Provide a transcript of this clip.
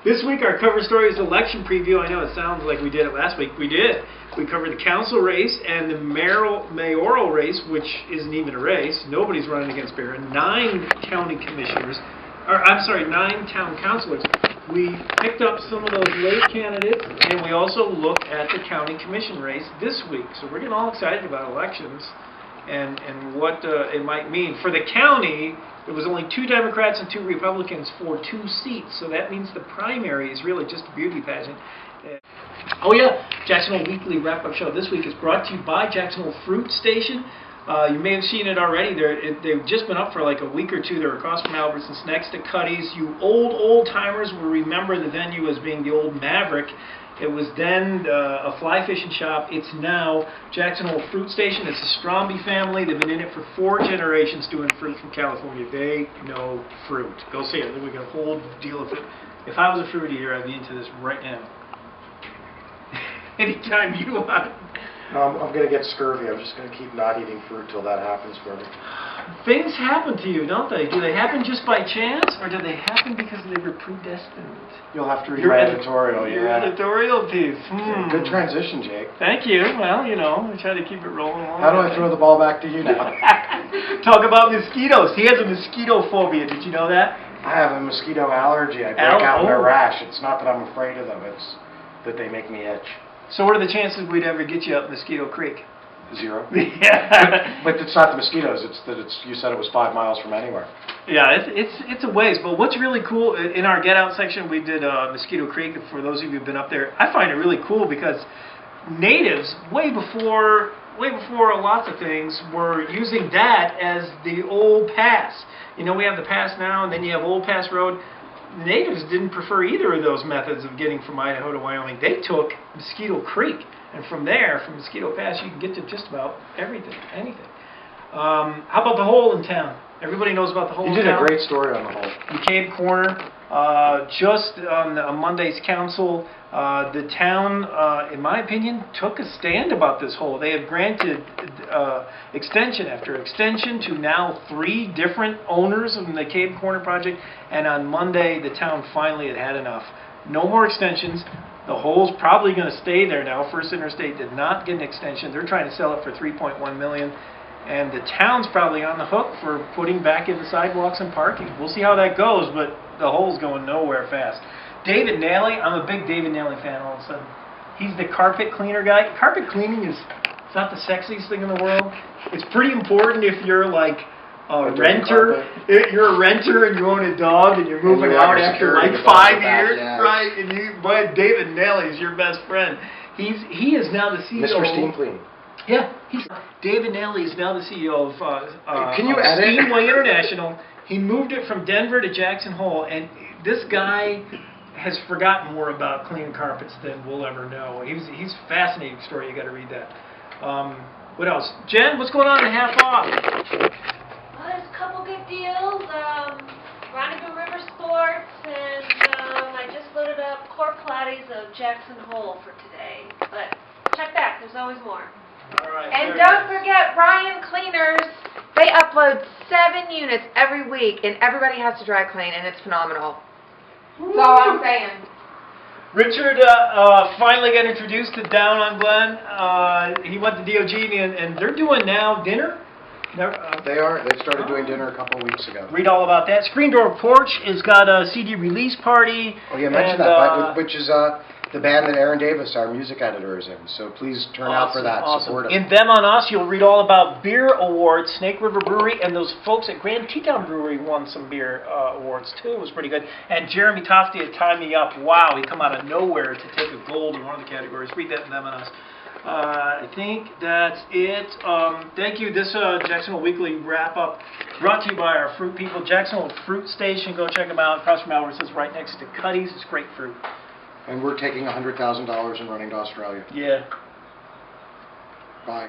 This week our cover story is election preview. I know it sounds like we did it last week. We did. We covered the council race and the mayoral race, which isn't even a race. Nobody's running against Barron. 9 county commissioners, or I'm sorry, 9 town councilors. We picked up some of those late candidates, and we also looked at the county commission race this week. So we're getting all excited about elections and what it might mean. For the county, there was only 2 Democrats and 2 Republicans for 2 seats, so that means the primary is really just a beauty pageant. Oh yeah, Jackson Hole Weekly Wrap-Up Show this week is brought to you by Jackson Hole Fruit Station. You may have seen it already. They've just been up for like a week or 2. They're across from Albertsons, next to Cuddy's. You old-timers will remember the venue as being the old Maverick. It was then a fly fishing shop. It's now Jackson Hole Fruit Station. It's a Stromby family. They've been in it for 4 generations doing fruit from California. They know fruit. Go see it. We got a whole deal of it. If I was a fruit eater, I'd be into this right now. Anytime you want. No, I'm going to get scurvy. I'm just going to keep not eating fruit till that happens for me. Things happen to you, don't they? Do they happen just by chance, or do they happen because they were predestined? You'll have to read my editorial. Your editorial piece. Good transition, Jake. Thank you. Well, you know, we try to keep it rolling along. How do I throw the ball back to you now? Talk about mosquitoes. He has a mosquito phobia. Did you know that? I have a mosquito allergy. I break out in a rash. It's not that I'm afraid of them. It's that they make me itch. So what are the chances we'd ever get you up Mosquito Creek? 0. Yeah. But it's not the mosquitoes. It's that you said it was 5 miles from anywhere. Yeah, it's a ways. But what's really cool, in our Get Out section, we did Mosquito Creek. For those of you who've been up there, I find it really cool because natives, way before lots of things, were using that as the old pass. You know, we have the pass now, and then you have Old Pass Road. Natives didn't prefer either of those methods of getting from Idaho to Wyoming. They took Mosquito Creek, and from there, from Mosquito Pass, you can get to just about everything, anything. How about the hole in town? Everybody knows about the hole in town. You did a great story on the hole. McCabe Corner, just on Monday's council, the town, in my opinion, took a stand about this hole. They have granted extension after extension to now 3 different owners of the McCabe Corner project, and on Monday the town finally had enough. No more extensions. The hole's probably going to stay there now. First Interstate did not get an extension. They're trying to sell it for $3.1 million. And the town's probably on the hook for putting back in the sidewalks and parking. We'll see how that goes, but the hole's going nowhere fast. David Nally, I'm a big David Nally fan all of a sudden. He's the carpet cleaner guy. Carpet cleaning is not the sexiest thing in the world. It's pretty important if you're like a renter. If you're a renter and you own a dog and you're moving out after like 5 years, right? And but David Nally is your best friend. He is now the CEO. Mr. Steam Clean. Yeah, David Nally is now the CEO of Can you edit? Steamway International. He moved it from Denver to Jackson Hole, and this guy has forgotten more about cleaning carpets than we'll ever know. He's a fascinating story. You got to read that. What else? Jen, what's going on in Half Off? Well, there's a couple good deals. Rendezvous River Sports, and I just loaded up Core Pilates of Jackson Hole for today. But check back. There's always more. All right, And don't forget Ryan Cleaners. They upload 7 units every week, and everybody has to dry clean, and it's phenomenal. That's all I'm saying. Richard finally got introduced to Down on Glen. He went to DOG, and they're doing now dinner. They are. They started doing dinner a couple of weeks ago. Read all about that. Screen Door Porch has got a CD release party. Oh, yeah, mention that, which is the band that Aaron Davis, our music editor, is in. So please turn out for that. Awesome. Support them. In Them on Us, you'll read all about beer awards. Snake River Brewery and those folks at Grand Teton Brewery won some beer awards too. It was pretty good. And Jeremy Tofty at Tie Me Up. Wow, he come out of nowhere to take a gold in one of the categories. Read that in Them on Us. I think that's it. Thank you. This Jackson Hole Weekly wrap-up brought to you by our fruit people. Jackson Hole Fruit Station. Go check them out. Across from Albertsons, right next to Cuddy's. It's great fruit. And we're taking $100,000 and running to Australia. Yeah. Bye.